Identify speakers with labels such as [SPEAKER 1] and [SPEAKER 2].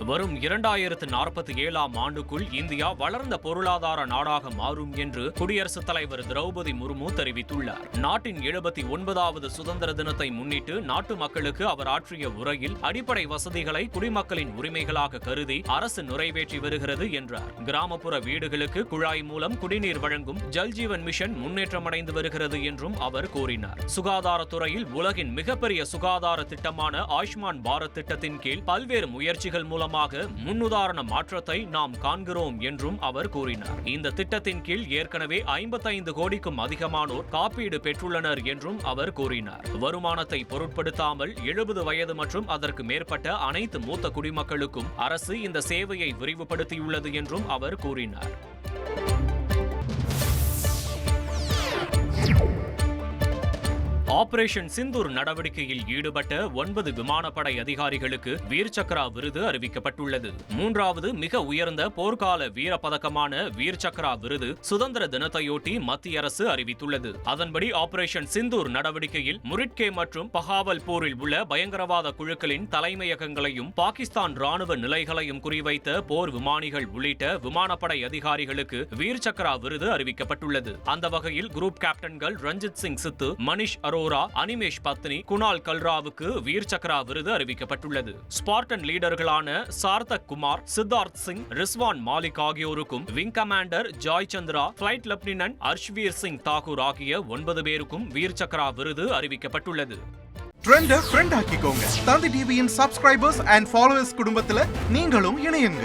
[SPEAKER 1] வரும் 2047ஆம் ஆண்டுக்குள் இந்தியா வளர்ந்த பொருளாதார நாடாக மாறும் என்று குடியரசுத் தலைவர் திரௌபதி முர்மு தெரிவித்துள்ளார். நாட்டின் 79வது சுதந்திர தினத்தை முன்னிட்டு நாட்டு மக்களுக்கு அவர் ஆற்றிய உரையில் அடிப்படை வசதிகளை குடிமக்களின் உரிமைகளாக கருதி அரசு நிறைவேற்றி வருகிறது என்றார். கிராமப்புற வீடுகளுக்கு குழாய் மூலம் குடிநீர் வழங்கும் ஜல்ஜீவன் மிஷன் முன்னேற்றமடைந்து வருகிறது என்றும் அவர் கூறினார். சுகாதாரத்துறையில் உலகின் மிகப்பெரிய சுகாதார திட்டமான ஆயுஷ்மான் பாரத் திட்டத்தின் கீழ் பல்வேறு முயற்சிகள் மூலமாக முன்னுதாரண மாற்றத்தை நாம் காண்கிறோம் என்றும் அவர் கூறினார். இந்த திட்டத்தின் கீழ் ஏற்கனவே 55 கோடிக்கும் அதிகமானோர் காப்பீடு பெற்றுள்ளனர் என்றும் அவர் கூறினார். வருமானத்தை பொருட்படுத்தாமல் 70 வயது மற்றும் அதற்கு மேற்பட்ட அனைத்து மூத்த குடிமக்களுக்கும் அரசு இந்த சேவையை விரிவுபடுத்தியுள்ளது என்றும் அவர் கூறினார். ஆபரேஷன் சிந்தூர் நடவடிக்கையில் ஈடுபட்ட 9 விமானப்படை அதிகாரிகளுக்கு வீர் சக்ரா விருது அறிவிக்கப்பட்டுள்ளது. 3வது மிக உயர்ந்த போர்க்கால வீர பதக்கமான வீர் சக்ரா விருது சுதந்திர தினத்தையொட்டி மத்திய அரசு அறிவித்துள்ளது. அதன்படி ஆபரேஷன் சிந்தூர் நடவடிக்கையில் முரிட்கே மற்றும் பஹாவல்பூரில் உள்ள பயங்கரவாத குழுக்களின் தலைமையகங்களையும் பாகிஸ்தான் ராணுவ நிலைகளையும் குறிவைத்த போர் விமானிகள் உள்ளிட்ட விமானப்படை அதிகாரிகளுக்கு வீர் சக்ரா விருது அறிவிக்கப்பட்டுள்ளது. அந்த வகையில் குரூப் கேப்டன்கள் ரஞ்சித் சிங் சித்து, மனிஷ் அரோரா, அனிமேஷ் பத்னி, குணால் கல்ராவுக்கு வீர் சக்ரா விருது அறிவிக்கப்பட்டுள்ளது. ஸ்பார்டன் லீடர்களான சார்தக் குமார், சித்தார்த் சிங், ரிஸ்வான் மாலிக் ஆகியோருக்கும் wing commander Joy Chandra, flight lieutenant Arshveer Singh Thakur ஆகிய 9 பேருக்கும் வீர் சக்ரா விருது அறிவிக்கப்பட்டுள்ளது.
[SPEAKER 2] ட்ரெண்ட ஃப்ரெண்ட் ஆக்கிக்கோங்க. தந்தி டிவியின் சப்ஸ்கிரைபர்ஸ் அண்ட் ஃபாலோவர்ஸ் குடும்பத்துல நீங்களும் இணையுங்க.